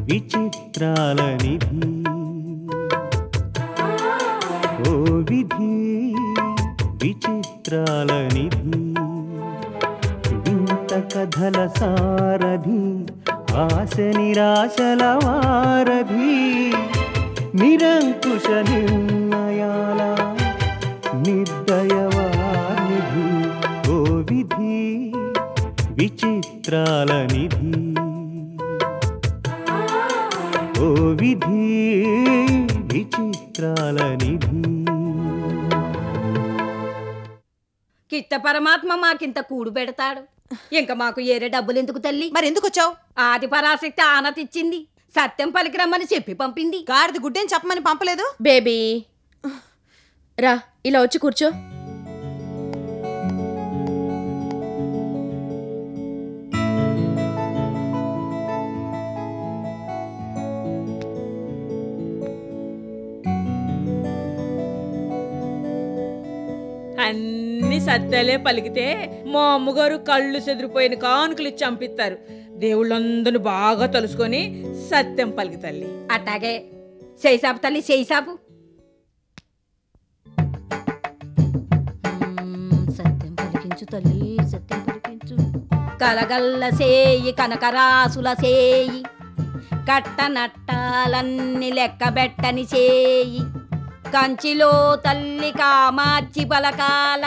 విచిత్రాల నిధి ఓ విధి విచిత్రాల నిధి వింత కథల సారథి ఆశ నిరాశల వారధి నిరంకుశ నిర్ణయాల నిర్దయవానిధి ఓ విధి విచిత్రాల నిధి ఓ విధి విచిత్రాల నిధి. కిట్ట పరమాత్మ మాకింత కూడు పెడతాడు, ఇంకా మాకు ఏరే డబ్బులు ఎందుకు తల్లి? మరెందుకు వచ్చావు? ఆది పరాశక్తి ఆనతిచ్చింది, సత్యం పలికిరమ్మని చెప్పి పంపింది. గాడిది గుడ్డేని చెప్పమని పంపలేదు. బేబీ రా, ఇలా వచ్చి కూర్చో. అన్ని సత్యాలే పలికితే మా అమ్మగారు కళ్ళు చెదిరిపోయిన కానుకలు ఇచ్చి చంపిస్తారు. దేవుళ్ళందరూ బాగా తలుసుకొని సత్యం పలికి తల్లి. అట్టాగే చేసాపు తల్లి, చేసాపు. సత్యం పలికించు తల్లి, సత్యం పలికించు. కలగల్ల సేయి కనకరాసుల సేయి, కట్టనట్టాలన్నీ లెక్కబెట్టని చేయి. కంచిలో తల్లి కామాచి బలకాల,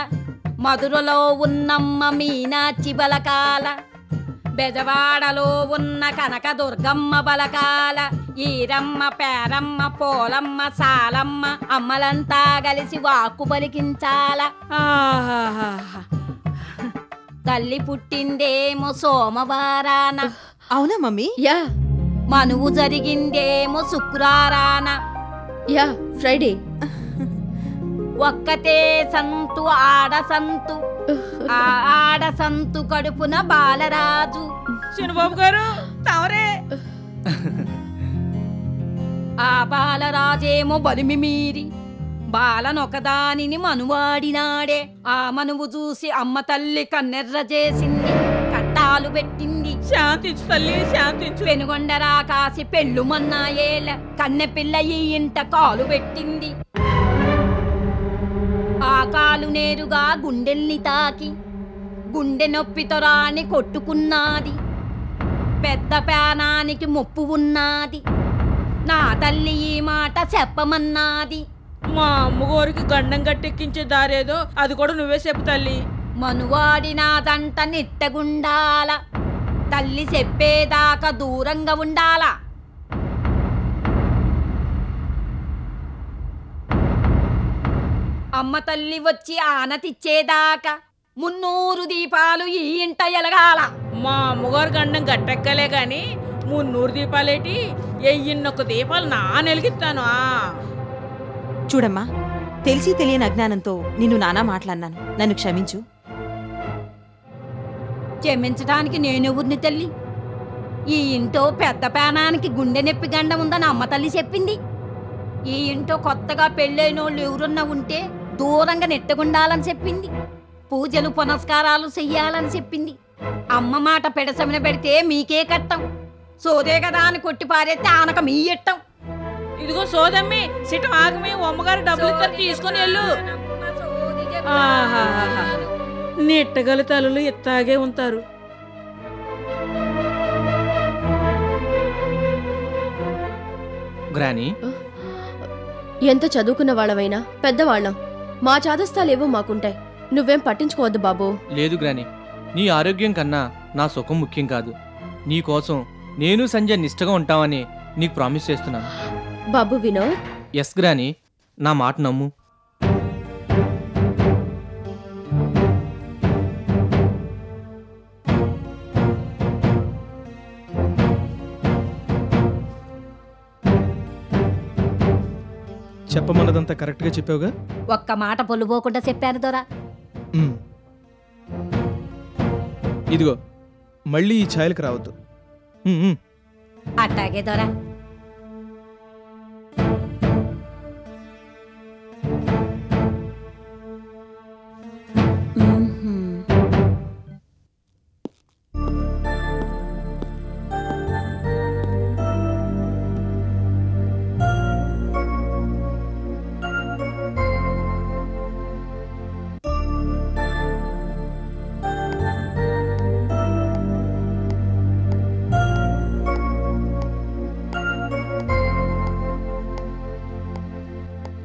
మధురలో ఉన్నమ్మ మీనాచి బలకాల, బెజవాడలో ఉన్న కనక దుర్గమ్మ బలకాల, ఈరమ్మ పేరమ్మ పోలమ్మ సాలమ్మ అమ్మలంతా కలిసి వాక్కు పలికించాల. తల్లి పుట్టిందేమో సోమవారాన. అవునా మమ్మీ? యా. మనువు జరిగిందేమో శుక్రవారాన. Yeah, Friday. ఒక్కతే సంతు ఆడ సంతు, ఆడ సంతు కడుపున బాలరాజు. చిన్నబాబు గారు తవరే. ఆ బాలరాజేమో బలిమి మీరి బాలనొకదానిని మనువాడినాడే. ఆ మనువు చూసి అమ్మ తల్లి కన్నెర్ర చేసింది, కట్టాలు పెట్టింది. శాంతించు తల్లి, శాంతించు. పెనుగొండరా కాసి పెళ్ళు మొన్నాయేల కన్నె పిల్ల ఈ ఇంట కాలు పెట్టింది. ఆ కాలు నేరుగా గుండెల్ని తాకి గుండె నొప్పితో రాని కొట్టుకున్నాది. పెద్ద పేనానికి ముప్పు ఉన్నది, నా తల్లి ఈ మాట చెప్పమన్నది. మా అమ్మగారికి గండం గట్టెక్కించే దారేదో అది కూడా నువ్వే చెప్పు తల్లి. మనువాడినాదంట నిట్టగుండాల, తల్లి చెప్పేదాకా దూరంగా ఉండాల. అమ్మ తల్లి వచ్చి ఆనతిచ్చేదాకా 300 దీపాలు ఈ ఇంట ఎలగాల. మా అమ్మగారు గండం గట్టెక్కలే గాని 300 దీపాలేటి, 1001 దీపాలు నా నెలిగిస్తాను. చూడమ్మా, తెలిసి తెలియని అజ్ఞానంతో నిన్ను నానా మాట్లాడినాను, నన్ను క్షమించు. క్షమించడానికి నేనెవరిని తల్లి? ఈ ఇంట్లో పెద్ద పేనానికి గుండె నొప్పి గండం ఉందని అమ్మ తల్లి చెప్పింది. ఈ ఇంట్లో కొత్తగా పెళ్ళైనోళ్ళు ఎవరున్నా ఉంటే దూరంగా నెట్టగుండాలని చెప్పింది. పూజలు పునస్కారాలు చెయ్యాలని చెప్పింది. అమ్మ మాట పెడసమిన పెడితే మీకే కట్టం, సోదే కదా అని కొట్టి పారేస్తే ఆనక మీ ఇట్టం. ఇదిగో సోదమ్మి, సిటం ఆగమి, అమ్మగారు డబ్బులు ఇస్తారు, తీసుకొని వెళ్ళు. నెట్టగలి తలలు ఎత్తాగే ఉంటారు. గ్రానీ, ఎంత చదువుకున్న వాళ్ళమైనా పెద్దవాళ్ళం, మా చాదస్తాలేవో మాకుంటాయి, నువ్వేం పట్టించుకోవద్దు బాబు. లేదు గ్రానీ, నీ ఆరోగ్యం కన్నా నా సుఖం ముఖ్యం కాదు. నీ కోసం నేను సంజయ్ నిష్టగా ఉంటామని నీకు ప్రామిస్ చేస్తున్నాను. బాబు వినోద్. ఎస్ గ్రానీ, నా మాట నమ్ము. చెప్పమన్నదంతా కరెక్ట్గా చెప్పావుగా? ఒక్క మాట పొల్లుపోకుండా చెప్పాను దొరా. ఇదిగో, మళ్ళీ ఈ ఛాయలకు రావద్దు. అట్టాగే దొరా.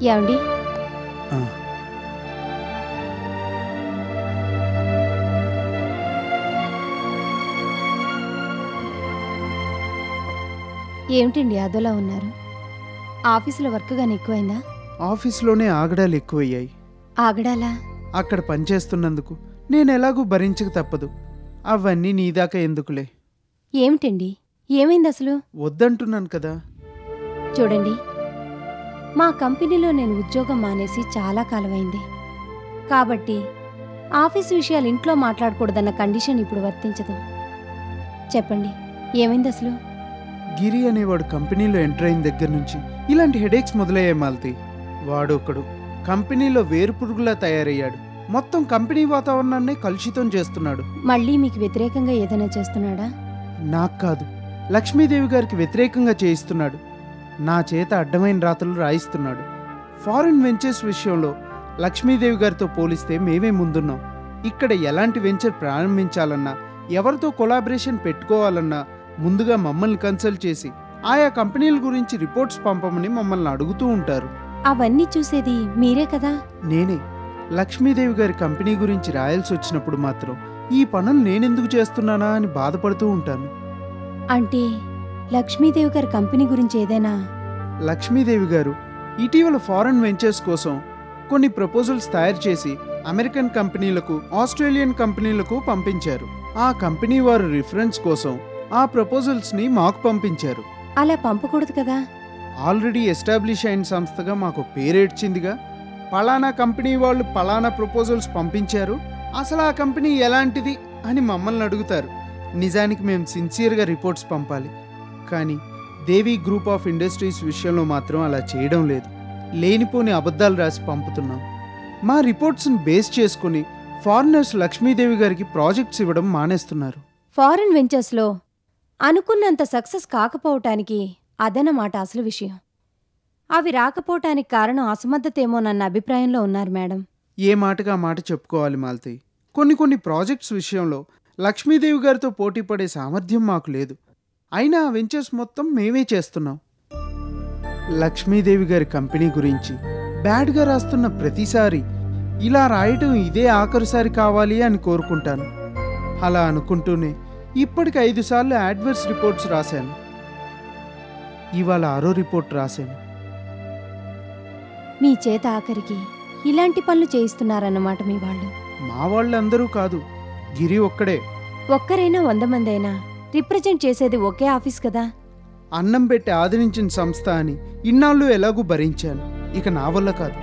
ఏమండి ఆ, ఏమిటండి అదోలా ఉన్నారు? ఆఫీసులో వర్క్ గాని ఎక్కువైందా? ఆఫీస్లోనే ఆగడాలు ఎక్కువయ్యాయి. ఆగడాలా? అక్కడ పనిచేస్తున్నందుకు నేను ఎలాగూ భరించక తప్పదు. అవన్నీ నీదాకా ఎందుకులే. ఏమిటండి ఏమైంది అసలు? వద్దంటున్నాను కదా. చూడండి, మా కంపెనీలో నేను ఉద్యోగం మానేసి చాలా కాలమైంది. కాబట్టి ఆఫీస్ విషయాలు ఇంట్లో మాట్లాడకూడదన్న కండిషన్ ఇప్పుడు వర్తించదు. చెప్పండి, ఏమైంది అసలు? గిరి అనేవాడు కంపెనీలో ఎంటర్ అయిన దగ్గర నుంచి ఇలాంటి హెడేక్స్ మొదలయ్యాయి మాలతి. వాడు ఒకడు కంపెనీలో వేరుపురుగులా తయారయ్యాడు. మొత్తం కంపెనీ వాతావరణాన్ని కలుషితం చేస్తున్నాడు. మళ్ళీ మీకు వ్యతిరేకంగా ఏదైనా చేస్తున్నాడా? నాకు కాదు, లక్ష్మీదేవి గారికి వ్యతిరేకంగా చేయిస్తున్నాడు. నా చేత అడ్డమైన రాతలు రాయిస్తున్నాడు. ఫారిన్ వెంచర్స్ విషయంలో లక్ష్మీదేవి గారితో పోలిస్తే మేమే ముందున్నాం. ఇక్కడ ఎలాంటి వెంచర్ ప్రారంభించాలన్నా, ఎవరితో కొలాబరేషన్ పెట్టుకోవాలన్నా ముందుగా మమ్మల్ని కన్సల్ట్ చేసి ఆయా కంపెనీల గురించి రిపోర్ట్స్ పంపమని మమ్మల్ని అడుగుతూ ఉంటారు. అవన్నీ చూసేది మీరే కదా? నేనే. లక్ష్మీదేవి గారి కంపెనీ గురించి రాయాల్సి వచ్చినప్పుడు మాత్రం ఈ పనులు నేనెందుకు చేస్తున్నానా అని బాధపడుతూ ఉంటాను. అంటే లక్ష్మీదేవి గారి కంపెనీ గురించి ఏదైనా? లక్ష్మీదేవి గారు ఇటీవల ఫారెన్ వెంచర్స్ కోసం కొన్ని ప్రపోజల్స్ తయారు చేసి అమెరికన్ కంపెనీలకు, ఆస్ట్రేలియన్ కంపెనీలకు పంపించారు. ఆ కంపెనీ వారు రిఫరెన్స్ కోసం ఆ ప్రపోజల్స్ని మాకు పంపించారు. అలా పంపకూడదు కదా? ఆల్రెడీ ఎస్టాబ్లిష్ అయిన సంస్థగా మాకు పేరేడ్చిందిగా. పలానా కంపెనీ వాళ్ళు పలానా ప్రపోజల్స్ పంపించారు, అసలు ఆ కంపెనీ ఎలాంటిది అని మమ్మల్ని అడుగుతారు. నిజానికి మేము సిన్సియర్గా రిపోర్ట్స్ పంపాలి. కానీ దేవి గ్రూప్ ఆఫ్ ఇండస్ట్రీస్ విషయంలో మాత్రం అలా చేయడం లేదు. లేనిపోని అబద్ధాలు రాసి పంపుతున్నాం. మా రిపోర్ట్స్ని బేస్ చేసుకుని ఫారినర్స్ లక్ష్మీదేవి గారికి ప్రాజెక్ట్స్ ఇవ్వడం మానేస్తున్నారు. ఫారెన్ వెంచర్స్లో అనుకున్నంత సక్సెస్ కాకపోవటానికి అదనమాట అసలు విషయం. అవి రాకపోవటానికి కారణం అసమర్థతేమోనన్న అభిప్రాయంలో ఉన్నారు మేడం. ఏ మాటగా మాట చెప్పుకోవాలి మాలతి. కొన్ని ప్రాజెక్ట్స్ విషయంలో లక్ష్మీదేవి గారితో పోటీ పడే సామర్థ్యం మాకు లేదు. అయినా ఆ వెంచర్స్ మొత్తం మేమే చేస్తున్నాం. లక్ష్మీదేవి గారి కంపెనీ గురించి బ్యాడ్గా రాస్తున్న ప్రతిసారి ఇలా రాయటం ఇదే ఆఖరిసారి కావాలి అని కోరుకుంటాను. అలా అనుకుంటూనే ఇప్పటికి 5 సార్లు యాడ్వర్స్ రిపోర్ట్స్ రాశాను. ఇవాళ 6వ రిపోర్ట్ రాశాను. మీ చేత ఆఖరికి ఇలాంటి పనులు చేయిస్తున్నారన్నమాట మీ వాళ్ళు. మా వాళ్ళందరూ కాదు, గిరి ఒక్కడే. ఒక్కరైనా 100 మందైనా రిప్రజెంట్ చేసేది ఒకే ఆఫీస్ కదా. అన్నం పెట్టి ఆదరించిన సంస్థ అని ఇన్నాళ్ళు ఎలాగూ భరించాను. ఇక నా వల్ల కాదు.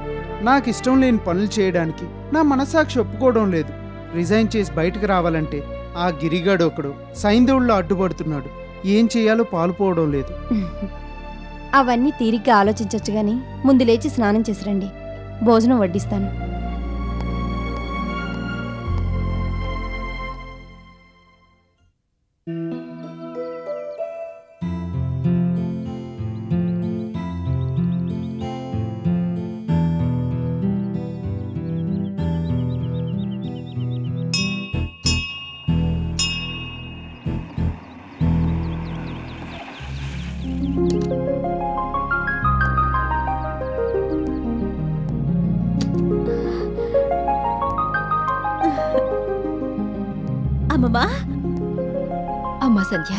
నాకు ఇష్టం లేని పనులు చేయడానికి నా మనస్సాక్షి ఒప్పుకోవడం లేదు. రిజైన్ చేసి బయటకు రావాలంటే ఆ గిరిగాడు ఒకడు సైంధవుల్లో అడ్డుపడుతున్నాడు. ఏం చేయాలో పాలుపోవడం లేదు. అవన్నీ తీరిగ్గా ఆలోచించవచ్చు గాని ముందు లేచి స్నానం చేసి రండి, భోజనం వడ్డిస్తాను. అమ్మమ్మా, అమ్మా సంధ్య,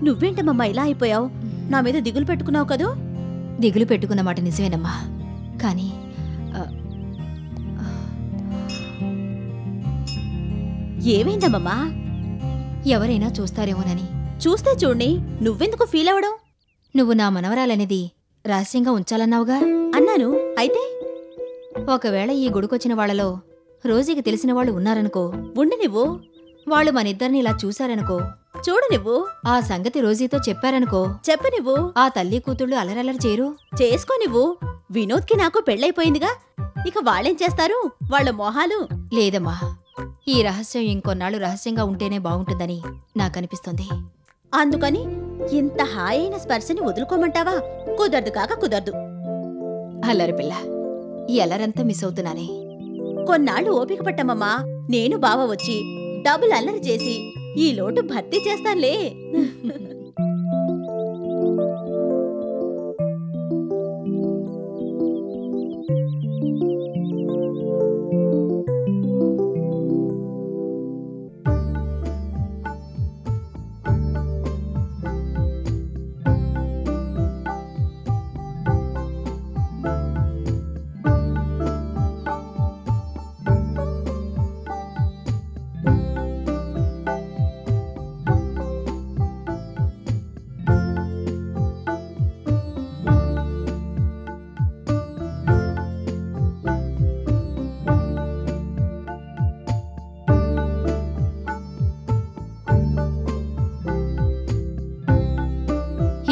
నువ్వేంటమ్మమ్మా ఇలా అయిపోయావు? నా మీద దిగులు పెట్టుకున్నావు కదూ? దిగులు పెట్టుకున్న మాట నిజమేనమ్మా, కానీ ఏమైందమ్మమ్మా? ఎవరైనా చూస్తారేమోనని. చూస్తే చూడ్ని, నువ్వెందుకు ఫీల్ అవడం? నువ్వు నా మనవరాలనేది రహస్యంగా ఉంచాలన్నావుగా. అన్నాను. అయితే ఒకవేళ ఈ గుడికొచ్చిన వాళ్లలో రోజీకి తెలిసిన వాళ్ళు ఉన్నారనుకో, ఉండి నువ్వు. వాళ్ళు మనిద్దరిని ఇలా చూశారనుకో, చూడు నువ్వు. ఆ సంగతి రోజీతో చెప్పారనుకో, చెప్పు నువ్వు. ఆ తల్లి కూతుళ్ళు అలరలరి చేరు. చేసుకో నువ్వు. వినోద్కి నాకు పెళ్ళైపోయిందిగా, ఇక వాళ్ళేం చేస్తారు? వాళ్ళ మొహాలు. లేదమ్మా, ఈ రహస్యం ఇంకొన్నాళ్ళు రహస్యంగా ఉంటేనే బాగుంటుందని నాకనిపిస్తుంది. అందుకని ఇంత హాయైన స్పర్శని వదులుకోమంటావా? కుదరదు కాక కుదరదు. అల్లరి పిల్ల, ఈ అల్లరంతా మిస్ అవుతున్నానే. కొన్నాళ్ళు ఓపిక పట్టమమ్మా. నేను బావ వచ్చి డబుల్ అల్లరి చేసి ఈ లోటు భర్తీ చేస్తానులే.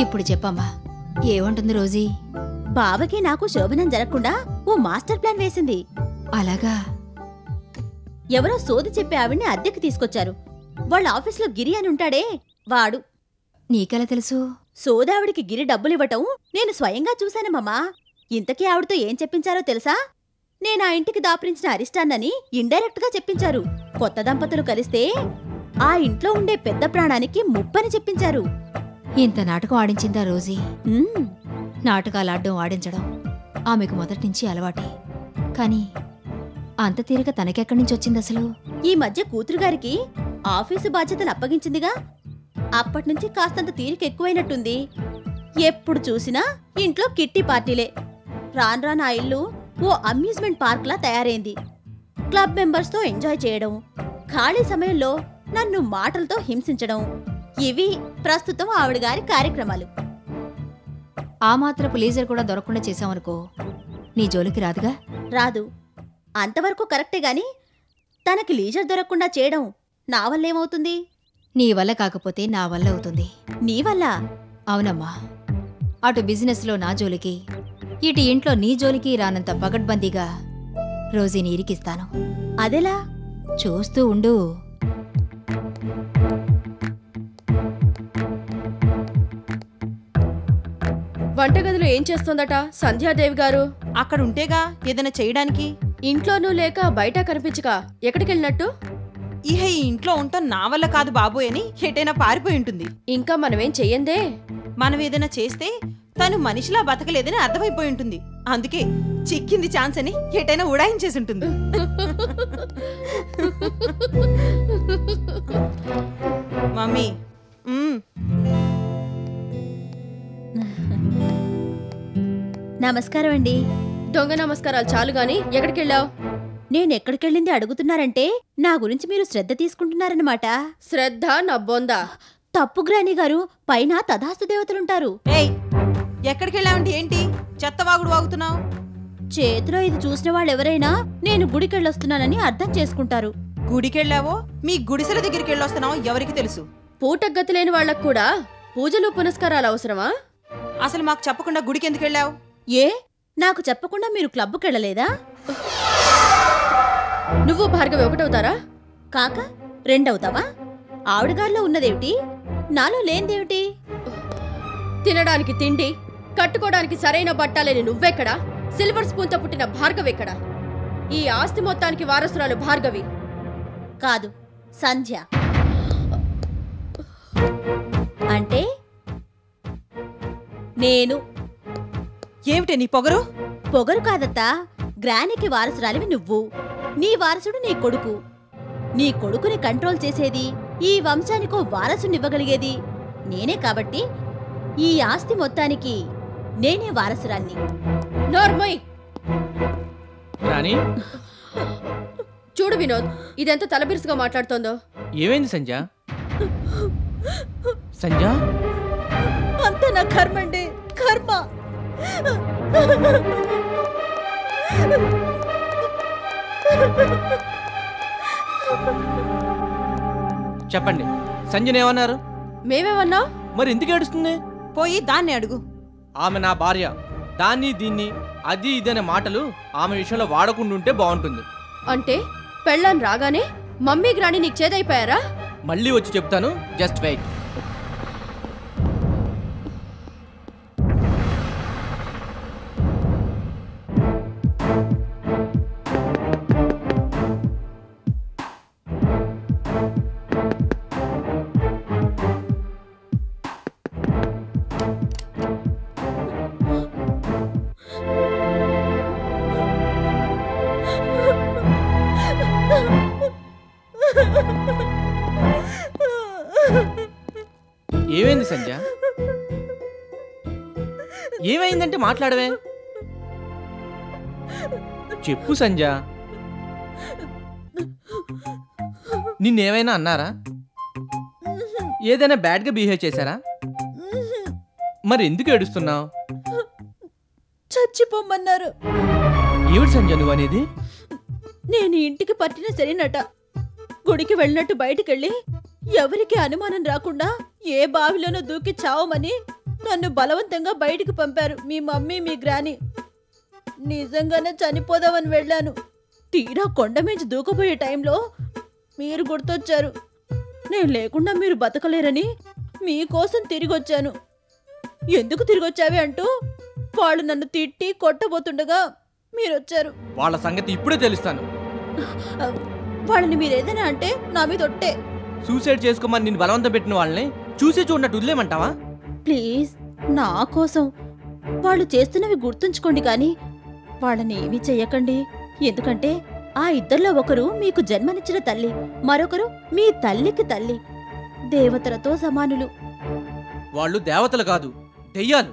ఇప్పుడు చెప్పమ్మా, ఏమంటుంది రోజీ? బావకి నాకు శోభనం జరగకుండా ఓ మాస్టర్ ప్లాన్ వేసింది. అలాగా? ఎవరో సోది చెప్పే ఆవిడ్ని అద్దెకి తీసుకొచ్చారు. వాళ్ళ ఆఫీస్లో గిరి అని ఉంటాడే వాడు. నీకెలా తెలుసు? సోదావిడికి గిరి డబ్బులివ్వటం నేను స్వయంగా చూశానమ్మా. ఇంతకీ ఆవిడతో ఏం చెప్పించారో తెలుసా? నేను ఆ ఇంటికి దాపురించిన అరిష్టాన్నని ఇండైరెక్ట్ గా చెప్పించారు. కొత్త దంపతులు కలిస్తే ఆ ఇంట్లో ఉండే పెద్ద ప్రాణానికి ముప్పని చెప్పించారు. ఇంత నాటకం ఆడించిందా రోజీ? నాటకాలు ఆడడం ఆడించడం ఆమెకు మొదటి నుంచి అలవాటే. కానీ అంత తీరిక తనకెక్కడి నుంచి వచ్చింది అసలు? ఈ మధ్య కూతురుగారికి ఆఫీసు బాధ్యతలు అప్పగించిందిగా, అప్పటినుంచి కాస్తంత తీరిక ఎక్కువైనట్టుంది. ఎప్పుడు చూసినా ఇంట్లో కిట్టి పార్టీలే. రాను రాను ఆ ఇల్లు ఓ అమ్యూజ్మెంట్ పార్క్ లా తయారైంది. క్లబ్ మెంబర్స్తో ఎంజాయ్ చేయడం, ఖాళీ సమయంలో నన్ను మాటలతో హింసించడం, ఇవి ప్రస్తుతం ఆవిడగారి కార్యక్రమాలు. ఆ మాత్రపు లీజర్ కూడా దొరకకుండా చేశామనుకో, నీ జోలికి రాదుగా? రాదు. అంతవరకు కరెక్టే గాని తనకి లీజర్ దొరకకుండా చేయడం నా వల్లేమవుతుంది? నీ వల్ల కాకపోతే నా వల్ల అవుతుంది. నీ వల్ల? అవునమ్మా. అటు బిజినెస్లో నా జోలికి, ఇటు ఇంట్లో నీ జోలికి రానంత పగడ్బందీగా రోజీని ఇరికిస్తాను. అదెలా? చూస్తూ ఉండు. వంటగదిలో ఏం చేస్తోందట సంధ్యాదేవి గారు? అక్కడుంటేగా ఏదైనా చేయడానికి. ఇంట్లోనూ లేక బయట కనిపించక ఎక్కడికెళ్ళినట్టు? ఇహ ఈ ఇంట్లో ఉంటాం నా వల్ల కాదు బాబోయ్ అని ఎటైనా పారిపోయి ఉంటుంది. ఇంకా మనమేం చెయ్యందే. మనం ఏదైనా చేస్తే తను మనిషిలా బతకలేదని అర్థమైపోయి ఉంటుంది. అందుకే చిక్కింది ఛాన్స్ అని ఎటైనా ఉడాయించేసి ఉంటుంది. మమ్మీ నమస్కారం అండి. దొంగ నమస్కారాలు చాలు గాని ఎక్కడికెళ్ళావు? నేనెక్కడికెళ్ళింది అడుగుతున్నారంటే నా గురించి మీరు శ్రద్ధ తీసుకుంటున్నారన్నమాట. శ్రద్ధ నా బొందా. తప్పు గ్రాని గారు, పైన తదాస్తు దేవతలుంటారు. ఏయ్, ఎక్కడికెళ్ళావంటే ఏంటి చెత్తవాగుడు వాగుతున్నావు? చేతిలో ఇది చూసిన వాళ్ళెవరైనా నేను గుడికెళ్ళొస్తున్నానని అర్థం చేసుకుంటారు. గుడికెళ్ళావో మీ గుడిసెల దగ్గరికి వెళ్ళొస్తున్నావో ఎవరికి తెలుసు? పూటగతి లేని వాళ్ళకు కూడా పూజలు పునస్కారాలు అవసరమా? అసలు మాకు చెప్పకుండా గుడికి ఎందుకు వెళ్ళావు? ఏ, నాకు చెప్పకుండా మీరు క్లబ్కెళ్ళలేదా? నువ్వు భార్గవి ఒకటవుతారా? కాక రెండవుతావా? ఆవిడగారిలో ఉన్నదేమిటి, నాలో లేనిదేమిటి? తినడానికి తిండి, కట్టుకోవడానికి సరైన బట్టాలేని నువ్వెక్కడా? సిల్వర్ స్పూన్తో పుట్టిన భార్గవెక్కడా? ఈ ఆస్తి మొత్తానికి వారసురాలు భార్గవి కాదు, సంధ్య. అంటే నేను. ఏమిటి నీ పొగరు? పొగరు కాదత్తా, గ్రానికి వారసురాలివి నువ్వు. నీ వారసుడు నీ కొడుకు. నీ కొడుకుని కంట్రోల్ చేసేది, ఈ వంశానికో వారసునివ్వగలిగేది నేనే. కాబట్టి ఈ ఆస్తి మొత్తానికి నేనే వారసురాన్ని. నోర్మయ్. రాణి, చూడు వినోద్, ఇదెంత తలబిరుసుగా మాట్లాడుతోందో. ఏమైంది సంధ్య? సంధ్య, అంత నా కర్మండి, కర్మ. చెప్పండి, సంజనేమన్నారు? మేమేమన్నా? మరి ఎందుకు ఏడుస్తుంది? పోయి దాన్ని అడుగు. ఆమె నా భార్య. దాన్ని దీన్ని అది ఇదనే మాటలు ఆమె విషయంలో వాడకుండా ఉంటే బాగుంటుంది. అంటే పెళ్ళాన్ని రాగానే మమ్మీ గ్రాని నీకు చేదైపోయారా? మళ్ళీ వచ్చి చెప్తాను, జస్ట్ వెయిట్. ఏమైంది సంధ్య? ఏమైందంటే మాట్లాడవే. చెప్పు సంధ్య. నిన్నేమైనా అన్నారా? ఏదైనా బ్యాడ్గా బిహేవ్ చేశారా? మరి ఎందుకు ఏడుస్తున్నావు? చచ్చిపోమన్నారు. ఏమిటి సంధ్య నువ్వు అనేది? నేను ఇంటికి పట్టిన సరేనట. గుడికి వెళ్ళినట్టు బయటికెళ్ళి ఎవరికి అనుమానం రాకుండా ఏ బావిలోనో దూకి చావమని నన్ను బలవంతంగా బయటికి పంపారు మీ మమ్మీ మీ గ్రాని. నిజంగానే చనిపోదామని వెళ్ళాను. తీరా కొండ మించి దూకపోయే టైంలో మీరు గుర్తొచ్చారు. నేను లేకుండా మీరు బతకలేరని మీకోసం తిరిగొచ్చాను. ఎందుకు తిరిగొచ్చావే అంటూ వాళ్ళు నన్ను తిట్టి కొట్టబోతుండగా మీరొచ్చారు. వాళ్ళ సంగతి ఇప్పుడే తెలుస్తాను. వాళ్ళని మీరేదైనా అంటే నా మీద ఒట్టే. సూసైడ్ చేసుకోమని నిన్ను బలవంతం పెట్టిన వాళ్ళని చూసి చూడనట్టు వదిలేమంటావా? ప్లీజ్, నా కోసం వాళ్ళు చేస్తున్నవి గుర్తుంచుకోండి, కానీ వాళ్ళని ఏమీ చెయ్యకండి. ఎందుకంటే ఆ ఇద్దరిలో ఒకరు మీకు జన్మనిచ్చిన తల్లి, మరొకరు మీ తల్లికి తల్లి. దేవతలతో సమానులు. వాళ్ళు దేవతలు కాదు, దెయ్యాలు.